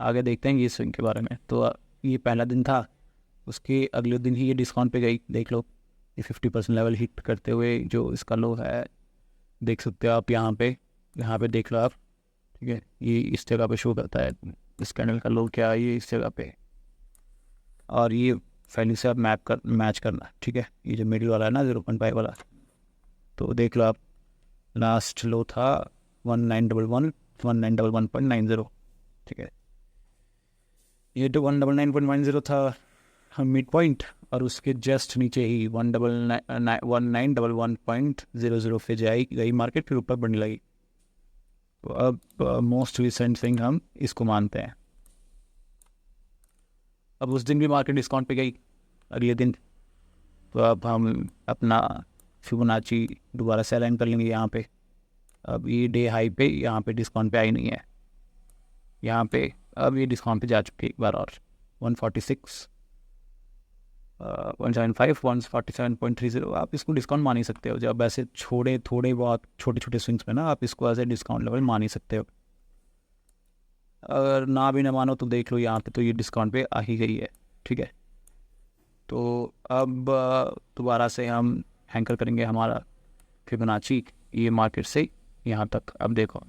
आगे देखते हैं ये स्विंग के बारे में। तो ये पहला दिन था, उसके अगले दिन ही ये डिस्काउंट पे गई। देख लो ये 50% लेवल हिट करते हुए जो इसका लो है, देख सकते हो आप यहाँ पे देख लो आप। ठीक है, ये इस जगह पे शो करता है, इस कैंडल का लो क्या है, ये इस जगह पे, और ये वैल्यू से आप मैच करना, ठीक है। ये जो मिडिल वाला है ना 0.5 वाला, तो देख लो आप, लास्ट लो था 1911 ठीक है। ये तो 199.10 था मिड पॉइंट, और उसके जस्ट नीचे ही 1911.00 पे गई मार्केट, फिर ऊपर बढ़ने लगी। तो अब मोस्ट रिसेंट थिंग हम इसको मानते हैं। अब उस दिन भी मार्केट डिस्काउंट पे गई अगले दिन, तो अब हम अपना फिबोनाची दोबारा से अलाइन कर लेंगे यहाँ पे। अब ये डे हाई पे यहाँ पे डिस्काउंट पे आई नहीं है, यहाँ पे अब ये डिस्काउंट पे जा चुकी है एक बार और। 146 175 147.30 आप इसको डिस्काउंट मान ही सकते हो। जब ऐसे थोड़े बहुत छोटे छोटे स्विंग्स में ना आप इसको एज ए डिस्काउंट लेवल मान ही सकते हो। अगर ना भी ना मानो तो देख लो यहाँ पे, तो ये डिस्काउंट पे आ ही गई है, ठीक है। तो अब दोबारा से हम हैंकर करेंगे हमारा फिबोनाची ये मार्केट से यहाँ तक। अब देखो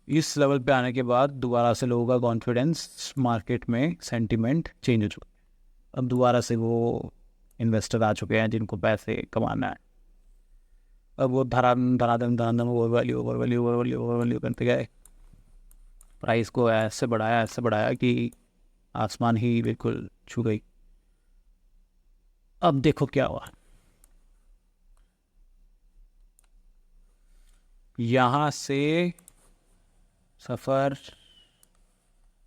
इस लेवल पे आने के बाद दोबारा से लोगों का कॉन्फिडेंस मार्केट में, सेंटिमेंट चेंज हो चुका है। अब दोबारा से वो इन्वेस्टर आ चुके हैं जिनको पैसे कमाना है। अब वो धनाधन ओवर वैल्यू करते गए, प्राइस को ऐसे बढ़ाया कि आसमान ही बिल्कुल छू गई। अब देखो क्या हुआ, यहाँ से सफ़र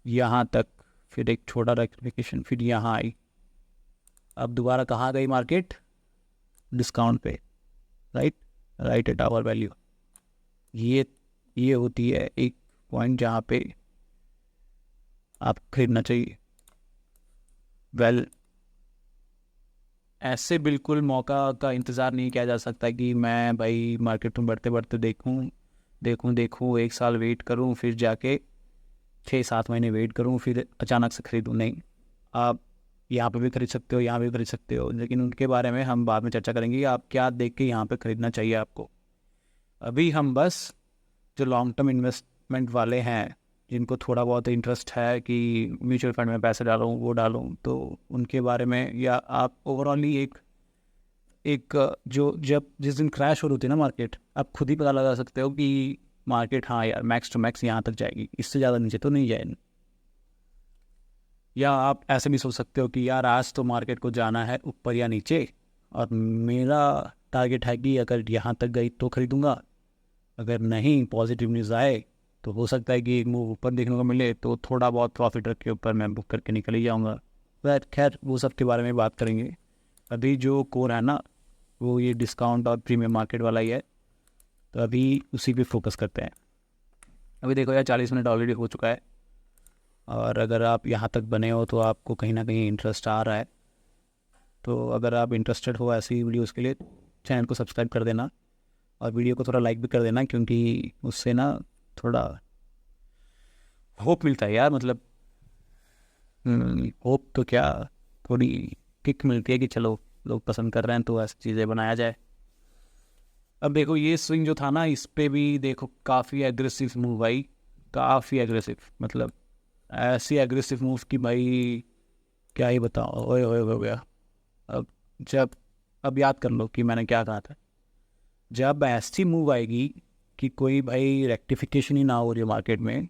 यहाँ तक, फिर एक छोटा रेक्टिफिकेशन, फिर यहाँ आई। अब दोबारा कहाँ गई मार्केट? डिस्काउंट पे, राइट एट आवर वैल्यू। ये होती है एक पॉइंट जहाँ पे आप खरीदना चाहिए। ऐसे बिल्कुल मौका का इंतज़ार नहीं किया जा सकता कि मैं भाई मार्केट में बढ़ते बढ़ते देखूं 1 साल वेट करूं, फिर जाके 6-7 महीने वेट करूं, फिर अचानक से खरीदूं। नहीं, आप यहाँ पे भी खरीद सकते हो, यहाँ भी खरीद सकते हो, लेकिन उनके बारे में हम बाद में चर्चा करेंगे कि आप क्या देख के यहाँ पे खरीदना चाहिए आपको। अभी हम बस जो लॉन्ग टर्म इन्वेस्टमेंट वाले हैं, जिनको थोड़ा बहुत इंटरेस्ट है कि म्यूचुअल फंड में पैसे डालूं वो डालूं, तो उनके बारे में, या आप ओवरऑली एक जो जब जिस दिन क्रैश हो रही होती है ना मार्केट, आप खुद ही पता लगा सकते हो कि मार्केट हाँ यार मैक्स टू मैक्स यहाँ तक जाएगी, इससे ज़्यादा नीचे तो नहीं जाएगी। या आप ऐसे भी सोच सकते हो कि यार आज तो मार्केट को जाना है ऊपर या नीचे, और मेरा टारगेट है कि अगर यहाँ तक गई तो खरीदूंगा, अगर नहीं पॉजिटिव न्यूज़ आए तो हो सकता है कि एक मूव ऊपर देखने को मिले, तो थोड़ा बहुत प्रॉफिट रख के ऊपर मैं बुक करके निकल ही जाऊँगा। बट खैर वो सब के बारे में बात करेंगे। अभी जो कोर है ना वो ये डिस्काउंट और प्रीमियम मार्केट वाला ही है, तो अभी उसी पे फोकस करते हैं। अभी देखो यार 40 मिनट ऑलरेडी हो चुका है, और अगर आप यहाँ तक बने हो तो आपको कहीं ना कहीं इंटरेस्ट आ रहा है। तो अगर आप इंटरेस्टेड हो ऐसी वीडियोज़ के लिए, चैनल को सब्सक्राइब कर देना और वीडियो को थोड़ा लाइक भी कर देना, क्योंकि उससे ना थोड़ा होप मिलता है यार। मतलब होप तो क्या, थोड़ी किक मिलती है कि चलो लोग पसंद कर रहे हैं तो ऐसी चीज़ें बनाया जाए। अब देखो ये स्विंग जो था ना, इस पे भी देखो काफ़ी एग्रेसिव मूव आई, काफ़ी एग्रेसिव, मतलब ऐसी एग्रेसिव मूव कि भाई क्या ही बताओ, ओए ओए हो गया। अब जब अब याद कर लो कि मैंने क्या कहा था, जब ऐसी मूव आएगी कि कोई भाई रेक्टिफिकेशन ही ना हो रही है मार्केट में,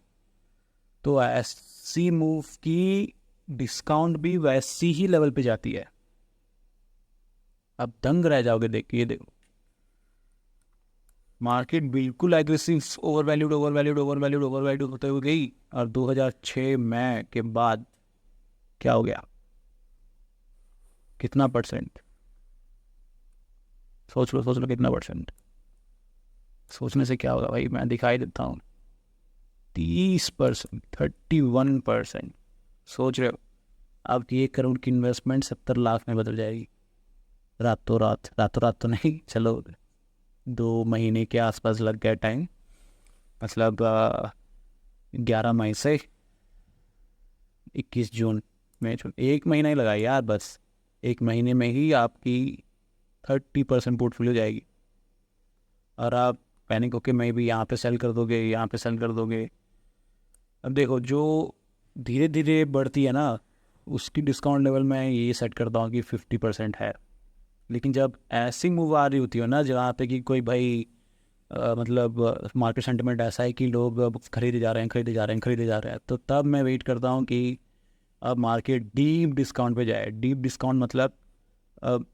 तो ऐसी मूव की डिस्काउंट भी वैसी ही लेवल पे जाती है। अब दंग रह जाओगे देख के। ये देखो मार्केट बिल्कुल एग्रेसिव, ओवर वैल्यूड होते हुए गई, और 2006 मई के बाद क्या हो गया, कितना परसेंट? सोच लो कितना परसेंट। सोचने से क्या होगा भाई, मैं दिखाई देता हूँ। 30%, 31%। सोच रहे हो अब कि 1 करोड़ की इन्वेस्टमेंट 70 लाख में बदल जाएगी रातों रात तो नहीं, चलो 2 महीने के आसपास लग गया टाइम। मतलब 11 मई से 21 जून में, 1 महीना ही लगा यार, बस 1 महीने में ही आपकी 30% पोर्टफोलियो जाएगी, और आप पैनिक होके मैं भी यहाँ पे सेल कर दोगे, यहाँ पे सेल कर दोगे। अब देखो जो धीरे धीरे बढ़ती है ना, उसकी डिस्काउंट लेवल मैं ये सेट करता हूँ कि 50% है। लेकिन जब ऐसी मूव आ रही होती है ना जहाँ पे कि कोई भाई मतलब मार्केट सेंटिमेंट ऐसा है कि लोग अब खरीदे जा रहे हैं, खरीदे जा रहे हैं, खरीदे जा रहे हैं, तो तब मैं वेट करता हूँ कि अब मार्केट डीप डिस्काउंट पे जाए। डीप डिस्काउंट मतलब अब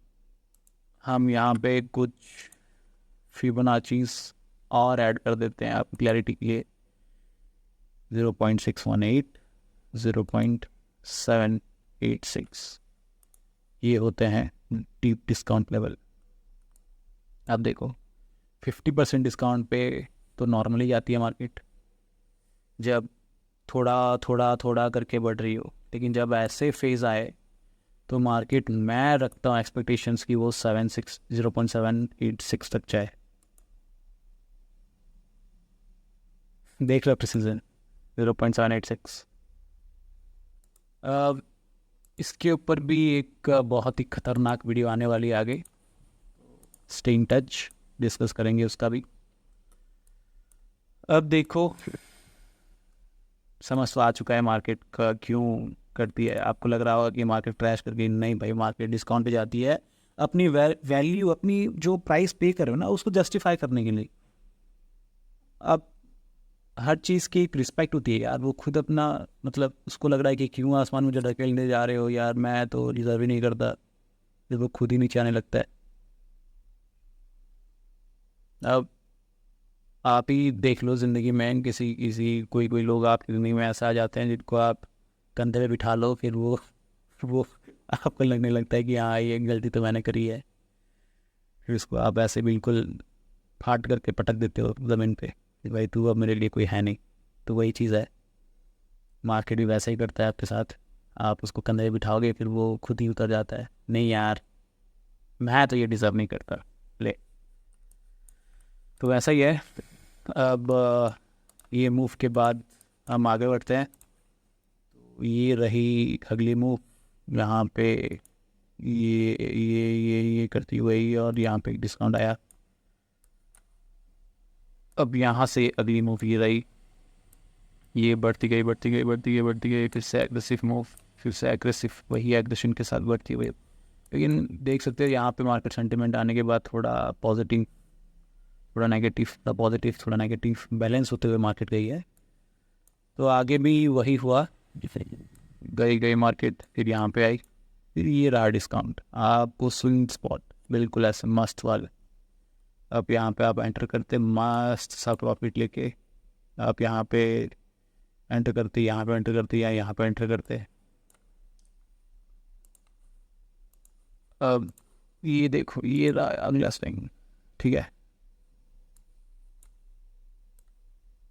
हम यहाँ पे कुछ फिबोनाचीज और ऐड कर देते हैं आप क्लैरिटी के लिए। 0.618, 0.786, ये होते हैं डीप डिस्काउंट लेवल। अब देखो 50% डिस्काउंट पे तो नॉर्मली जाती है मार्केट, जब थोड़ा थोड़ा थोड़ा करके बढ़ रही हो। लेकिन जब ऐसे फेज आए तो मार्केट मैं रखता हूँ एक्सपेक्टेशंस की वो 0.786 तक जाए। देख लो प्रिसीजन 0.786। इसके ऊपर भी एक बहुत ही खतरनाक वीडियो आने वाली है आगे, स्टे इन टच, डिस्कस करेंगे उसका भी। अब देखो समझ तो आ चुका है मार्केट का क्यों करती है। आपको लग रहा होगा कि मार्केट क्रैश करके, नहीं भाई, मार्केट डिस्काउंट पे जाती है अपनी वैल्यू, अपनी जो प्राइस पे कर रहे हो ना उसको जस्टिफाई करने के लिए। अब हर चीज़ की एक रिस्पेक्ट होती है यार। वो खुद अपना मतलब उसको लग रहा है कि क्यों आसमान मुझे ढकेलने जा रहे हो यार, मैं तो डिजर्व ही नहीं करता, जब वो खुद ही नीचे आने लगता है। अब आप ही देख लो ज़िंदगी में, किसी किसी कोई कोई लोग आपकी ज़िंदगी में ऐसा आ जाते हैं जिनको आप कंधे पे बिठा लो, फिर वो आपको लगने लगता है कि हाँ ये गलती तो मैंने करी है, फिर उसको आप ऐसे बिल्कुल फाट करके पटक देते हो ज़मीन पे कि भाई तू अब मेरे लिए कोई है नहीं। तो वही चीज़ है, मार्केट भी वैसा ही करता है आपके साथ। आप उसको कंधे पे बिठाओगे फिर वो खुद ही उतर जाता है, नहीं यार मैं तो ये डिज़र्व नहीं करता, ले। तो वैसा ही है। अब ये मूव के बाद हम आगे बढ़ते हैं। ये रही अगली मूव, यहाँ पे ये करती हुई और यहाँ पे डिस्काउंट आया। अब यहाँ से अगली मूव ये रही, ये बढ़ती गई बढ़ती गई बढ़ती गई बढ़ती गई, फिर से एग्रेसिव मूव, फिर से एग्रेसिव, वही एग्रेशन के साथ बढ़ती हुई। लेकिन देख सकते हो यहाँ पे मार्केट सेंटिमेंट आने के बाद थोड़ा पॉजिटिव, थोड़ा नेगेटिव, थोड़ा पॉजिटिव, थोड़ा नेगेटिव बैलेंस होते हुए मार्केट गई है। तो आगे भी वही हुआ, गई गई मार्केट, फिर यहाँ पे आई, फिर ये रहा डिस्काउंट। आपको स्विंग स्पॉट बिल्कुल ऐसे मस्त वाले, अब यहाँ पे आप एंटर करते मस्त सा प्रॉफिट लेके, आप यहाँ पे एंटर करते, यहाँ पे एंटर करते या यहाँ पे एंटर करते। अब ये देखो ये रहा अगला स्विंग, ठीक है,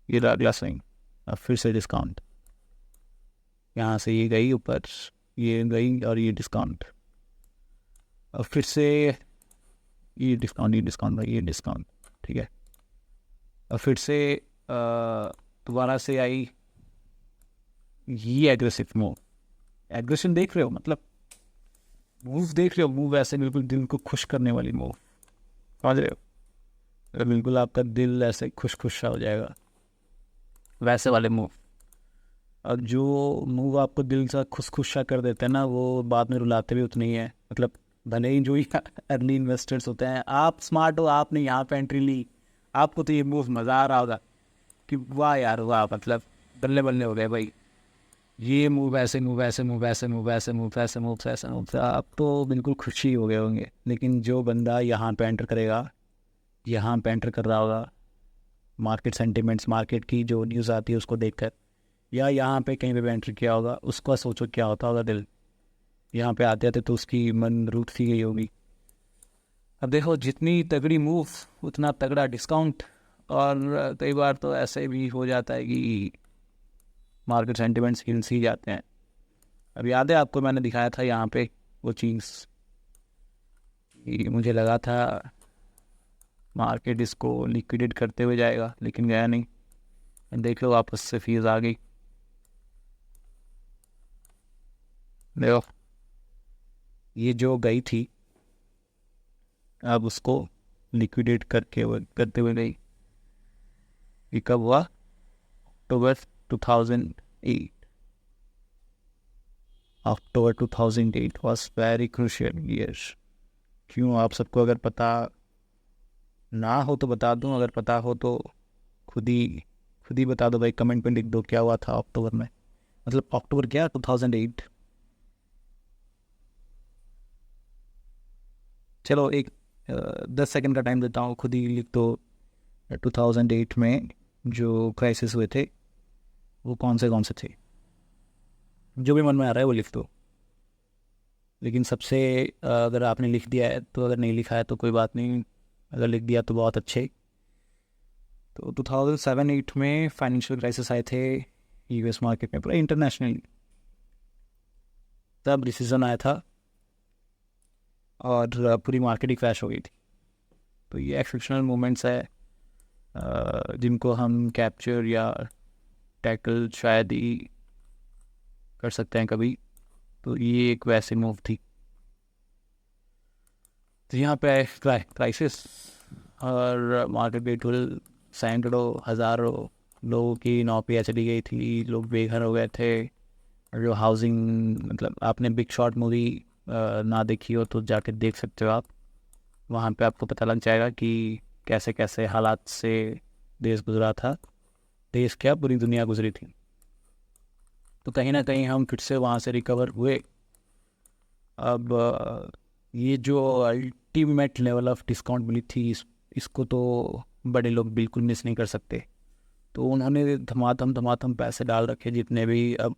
ये रहा अगला स्विंग। अब फिर से डिस्काउंट, यहाँ से ये गई ऊपर, ये गई और ये डिस्काउंट। अब फिर से ये डिस्काउंट, ये डिस्काउंट भाई, ये डिस्काउंट, ठीक है। अब फिर से दोबारा से आई ये एग्रेसिव मूव। एग्रेशन देख रहे हो, मतलब मूव देख रहे हो, मूव ऐसे बिल्कुल दिल को खुश करने वाली मूव, समझ रहे हो, बिल्कुल आपका दिल ऐसे खुश खुश सा हो जाएगा, वैसे वाले मूव। अब जो मूव आपको दिल सा खुश खुश सा कर देते हैं ना, वो बाद में रुलाते भी उतने ही है। मतलब भले ही जो ही अर्ली इन्वेस्टर्स होते हैं, आप स्मार्ट हो, आपने यहाँ पे एंट्री ली, आपको तो ये मूव मज़ा आ रहा होगा कि वाह यार वाह, मतलब बल्ले बल्ले हो गए भाई, ये मूव ऐसे मूव ऐसे मूव ऐसे मूव ऐसे मूव ऐसे मूव ऐसे मूव, आप तो बिल्कुल खुशी हो गए होंगे। लेकिन जो बंदा यहाँ पे एंटर करेगा, यहाँ पे एंटर कर रहा होगा मार्केट सेंटिमेंट्स, मार्केट की जो न्यूज़ आती है उसको देखकर, या यहाँ पे कहीं पे भी एंटर किया होगा, उसका सोचो क्या होता होगा दिल, यहाँ पे आते आते तो उसकी मन रूठ सी गई होगी। अब देखो जितनी तगड़ी मूव उतना तगड़ा डिस्काउंट, और कई बार तो ऐसे भी हो जाता है कि मार्केट सेंटिमेंट्स हिल्स ही जाते हैं। अब याद है आपको मैंने दिखाया था यहाँ पे वो चीज़, मुझे लगा था मार्केट इसको लिक्विडेट करते हुए जाएगा, लेकिन गया नहीं। देख लो वापस से फीस आ गई, देखो ये जो गई थी अब उसको लिक्विडेट करते हुए गई। ये कब हुआ? अक्टूबर 2008, अक्टूबर 2008 was very crucial year. क्यों, आप सबको अगर पता ना हो तो बता दूं, अगर पता हो तो खुद ही बता दो भाई, कमेंट में लिख दो क्या हुआ था अक्टूबर में, मतलब अक्टूबर क्या 2008। चलो एक 10 सेकंड का टाइम देता हूँ, खुद ही लिख दो 2008 में जो क्राइसिस हुए थे वो कौन से थे, जो भी मन में आ रहा है वो लिख दो। लेकिन सबसे अगर आपने लिख दिया है तो, अगर नहीं लिखा है तो कोई बात नहीं, अगर लिख दिया तो बहुत अच्छे। तो 2007-8 में फाइनेंशियल क्राइसिस आए थे यूएस मार्केट में, पूरा इंटरनेशनली, तब डिसीजन आया था और पूरी मार्केट ही क्रैश हो गई थी। तो ये एक्सेप्शनल मोमेंट्स है जिनको हम कैप्चर या टैकल शायद ही कर सकते हैं कभी। तो ये एक वैसे मूव थी। तो यहाँ पे क्राइसिस और मार्केट बिल्कुल सैकड़ों हज़ारों लोगों की नौकरियाँ चली गई थी, लोग बेघर हो गए थे। और जो हाउसिंग, मतलब आपने बिग शॉट मूवी ना देखी हो तो जाके देख सकते हो आप, वहाँ पे आपको पता लग जाएगा कि कैसे कैसे हालात से देश गुजरा था, देश क्या पूरी दुनिया गुजरी थी। तो कहीं ना कहीं हम फिर से वहाँ से रिकवर हुए। अब ये जो अल्टीमेट लेवल ऑफ डिस्काउंट मिली थी, इसको तो बड़े लोग बिल्कुल मिस नहीं कर सकते। तो उन्होंने धमाधम पैसे डाल रखे जितने भी। अब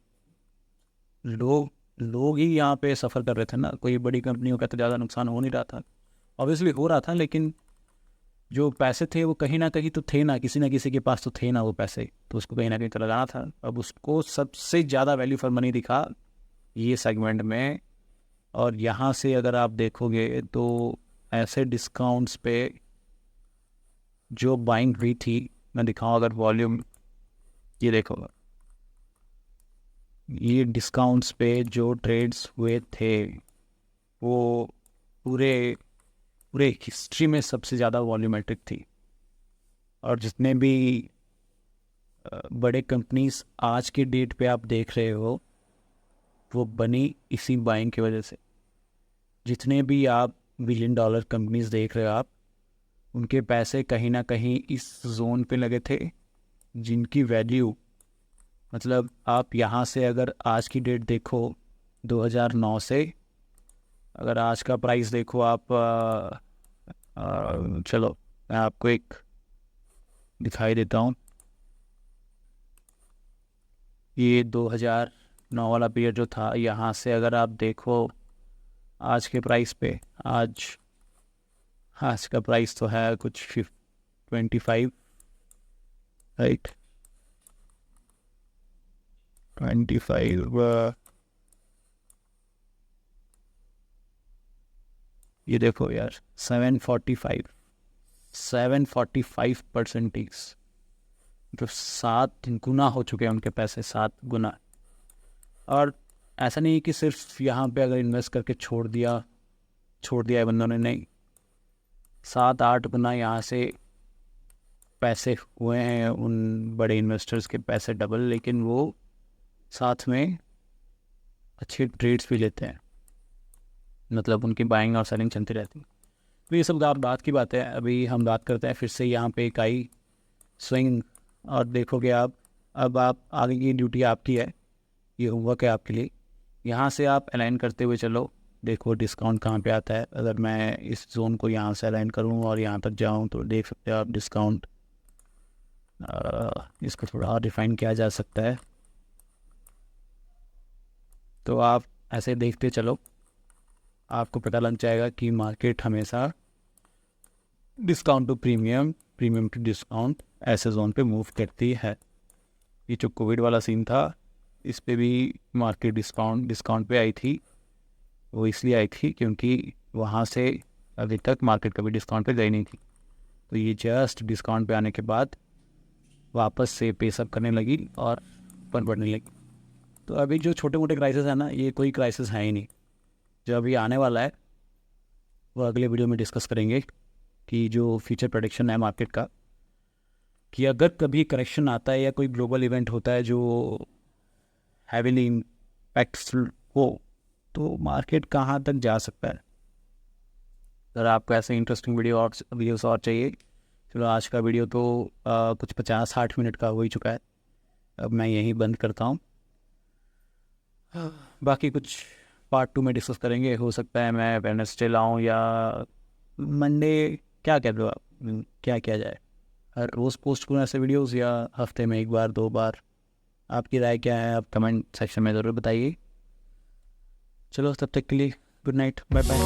लोग ही यहाँ पे सफ़र कर रहे थे ना, कोई बड़ी कंपनियों का तो ज़्यादा नुकसान हो नहीं रहा था, ऑब्वियसली हो रहा था, लेकिन जो पैसे थे वो कहीं ना कहीं तो थे ना, किसी ना किसी के पास तो थे ना वो पैसे, तो उसको कहीं ना कहीं तो लगाना था। अब उसको सबसे ज़्यादा वैल्यू फॉर मनी दिखा ये सेगमेंट में। और यहाँ से अगर आप देखोगे तो ऐसे डिस्काउंट्स पे जो बाइंग हुई थी, मैं दिखाऊँ अगर वॉल्यूम, ये देखो, ये डिस्काउंट्स पे जो ट्रेड्स हुए थे वो पूरे पूरे हिस्ट्री में सबसे ज़्यादा वॉल्यूमेट्रिक थी। और जितने भी बड़े कंपनीज आज के डेट पे आप देख रहे हो वो बनी इसी बाइंग की वजह से। जितने भी आप बिलियन डॉलर कंपनीज देख रहे हो आप, उनके पैसे कहीं ना कहीं इस जोन पे लगे थे जिनकी वैल्यू, मतलब आप यहाँ से अगर आज की डेट देखो 2009 से, अगर आज का प्राइस देखो आप, चलो मैं आपको एक दिखाई देता हूँ। ये 2009 वाला पीरियड जो था, यहाँ से अगर आप देखो आज के प्राइस पे, आज का प्राइस तो है कुछ 25, राइट, 25। ये देखो यार, 745 जो 7 गुना हो चुके हैं उनके पैसे, 7 गुना। और ऐसा नहीं है कि सिर्फ यहाँ पे अगर इन्वेस्ट करके छोड़ दिया है बंदों ने, नहीं, 7-8 गुना यहाँ से पैसे हुए हैं उन बड़े इन्वेस्टर्स के पैसे डबल। लेकिन वो साथ में अच्छे ट्रेड्स भी लेते हैं, मतलब उनकी बाइंग और सेलिंग चलती रहती है। तो ये सब बात की बात है। अभी हम बात करते हैं फिर से यहाँ पे एक आई स्विंग, और देखोगे आप, अब आप आगे की ड्यूटी आपकी है, ये होमवर्क है आपके लिए। यहाँ से आप अलाइन करते हुए चलो, देखो डिस्काउंट कहाँ पे आता है। अगर मैं इस जोन को यहाँ से अलाइन करूँ और यहाँ तक जाऊँ तो देख सकते हो आप डिस्काउंट, इसको थोड़ा और डिफाइन किया जा सकता है। तो आप ऐसे देखते चलो, आपको पता लग जाएगा कि मार्केट हमेशा discount to premium, premium to discount, ऐसे जोन पे मूव करती है। ये जो कोविड वाला सीन था, इस पे भी मार्केट डिस्काउंट पे आई थी। वो इसलिए आई थी क्योंकि वहाँ से अभी तक मार्केट कभी डिस्काउंट पे गई नहीं थी। तो ये जस्ट डिस्काउंट पे आने के बाद वापस से पेसअप करने लगी और ऊपर बढ़ने लगी। तो अभी जो छोटे मोटे क्राइसिस है ना, ये कोई क्राइसिस है ही नहीं। जो अभी आने वाला है वो अगले वीडियो में डिस्कस करेंगे, कि जो फ्यूचर प्रेडिक्शन है मार्केट का, कि अगर कभी करेक्शन आता है या कोई ग्लोबल इवेंट होता है जो हैवीली इम्पैक्टफुल हो तो मार्केट कहाँ तक जा सकता है। अगर आपको ऐसे इंटरेस्टिंग वीडियोस और चाहिए, चलो आज का वीडियो तो कुछ 50-60 मिनट का हो ही चुका है, अब मैं यहीं बंद करता हूँ। बाकी कुछ पार्ट 2 में डिस्कस करेंगे, हो सकता है मैं वेडनेसडे लाऊँ या मंडे, क्या कह रहे हो आप, क्या किया जाए, हर रोज़ पोस्ट करूँ ऐसे वीडियोस या हफ्ते में 1 बार 2 बार, आपकी राय क्या है, आप कमेंट सेक्शन में ज़रूर बताइए। चलो तब तक के लिए गुड नाइट, बाय बाय।